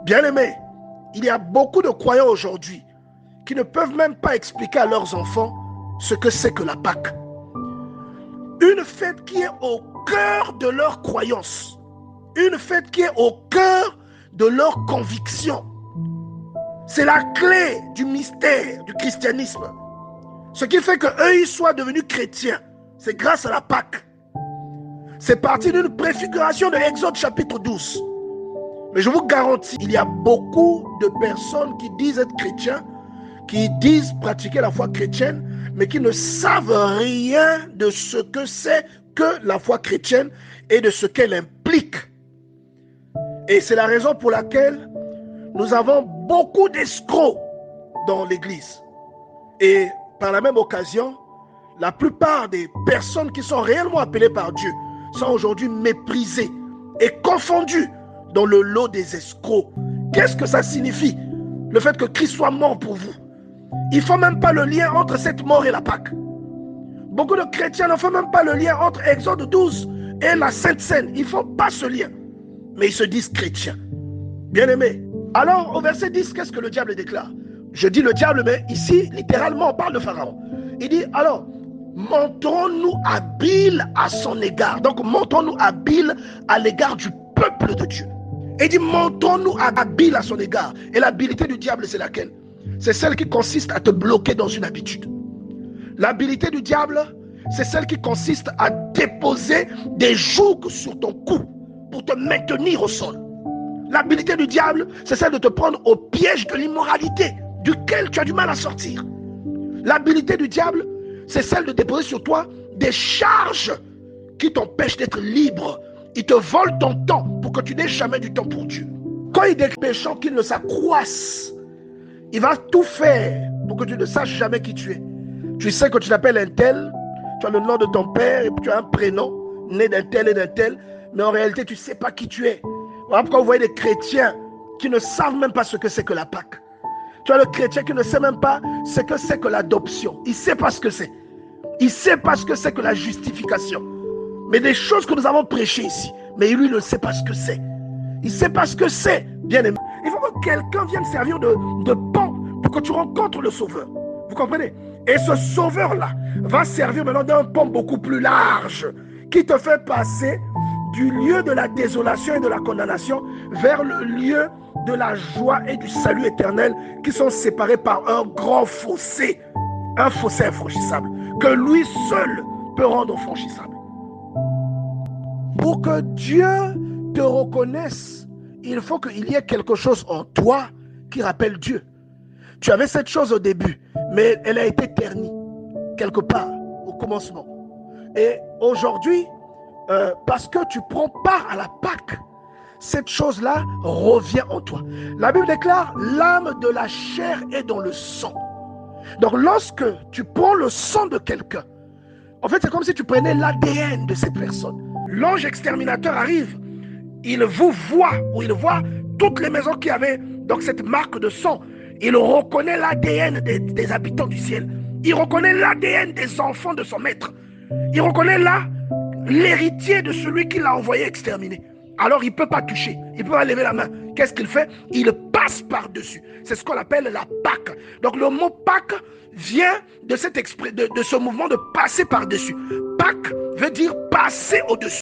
Bien-aimés, il y a beaucoup de croyants aujourd'hui qui ne peuvent même pas expliquer à leurs enfants ce que c'est que la Pâque. Une fête qui est au cœur de leur croyance. Une fête qui est au cœur de leur conviction. C'est la clé du mystère du christianisme. Ce qui fait qu'eux, ils soient devenus chrétiens, c'est grâce à la Pâque. C'est parti d'une préfiguration de Exode chapitre 12. Mais je vous garantis, il y a beaucoup de personnes qui disent être chrétiens, qui disent pratiquer la foi chrétienne, mais qui ne savent rien de ce que c'est que la foi chrétienne et de ce qu'elle implique. Et c'est la raison pour laquelle nous avons beaucoup d'escrocs dans l'Église. Et par la même occasion, la plupart des personnes qui sont réellement appelées par Dieu sont aujourd'hui méprisées et confondues dans le lot des escrocs. Qu'est-ce que ça signifie? Le fait que Christ soit mort pour vous. Il ne faut même pas le lien entre cette mort et la Pâque. Beaucoup de chrétiens ne font même pas le lien entre Exode 12 et la Sainte Seine. Ils ne font pas ce lien. Mais ils se disent chrétiens. Bien-aimés. Alors, au verset 10, qu'est-ce que le diable déclare? Je dis le diable, mais ici, littéralement, on parle de Pharaon. Il dit, alors, montrons-nous habiles à son égard. Donc, montrons-nous habiles à l'égard du peuple de Dieu. Il dit, montrons-nous habiles à son égard. Et l'habileté du diable, c'est laquelle? C'est celle qui consiste à te bloquer dans une habitude. L'habileté du diable, c'est celle qui consiste à déposer des jougs sur ton cou pour te maintenir au sol. L'habileté du diable, c'est celle de te prendre au piège de l'immoralité, duquel tu as du mal à sortir. L'habileté du diable, c'est celle de déposer sur toi des charges qui t'empêchent d'être libre. Il te vole ton temps pour que tu n'aies jamais du temps pour Dieu. Quand il est péchant qu'il ne s'accroisse, il va tout faire pour que tu ne saches jamais qui tu es. Tu sais que tu t'appelles un tel, tu as le nom de ton père et puis tu as un prénom, né d'un tel et d'un tel, mais en réalité tu ne sais pas qui tu es. Voilà pourquoi vous voyez des chrétiens qui ne savent même pas ce que c'est que la Pâque. Tu as le chrétien qui ne sait même pas ce que c'est que l'adoption. Il ne sait pas ce que c'est. Il ne sait pas ce que c'est que la justification. Mais des choses que nous avons prêchées ici, mais lui ne sait pas ce que c'est. Il ne sait pas ce que c'est, bien aimé. Il faut que quelqu'un vienne servir de pont pour que tu rencontres le Sauveur. Vous comprenez? Et ce Sauveur-là va servir maintenant d'un pont beaucoup plus large qui te fait passer du lieu de la désolation et de la condamnation vers le lieu de la joie et du salut éternel qui sont séparés par un grand fossé, un fossé infranchissable, que lui seul peut rendre franchissable. Pour que Dieu te reconnaisse, il faut qu'il y ait quelque chose en toi qui rappelle Dieu. Tu avais cette chose au début, mais elle a été ternie quelque part au commencement. Et aujourd'hui, parce que tu prends part à la Pâque, cette chose-là revient en toi. La Bible déclare, l'âme de la chair est dans le sang. Donc lorsque tu prends le sang de quelqu'un, en fait c'est comme si tu prenais l'ADN de cette personne. L'ange exterminateur arrive, il vous voit, ou il voit toutes les maisons qui avaient donc cette marque de sang. Il reconnaît l'ADN des habitants du ciel. Il reconnaît l'ADN des enfants de son maître. Il reconnaît là l'héritier de celui qui l'a envoyé exterminer. Alors il ne peut pas toucher, il ne peut pas lever la main. Qu'est-ce qu'il fait? Il passe par-dessus. C'est ce qu'on appelle la Pâque. Donc le mot Pâque vient de ce mouvement de passer par-dessus. Pâque veut dire passer au-dessus.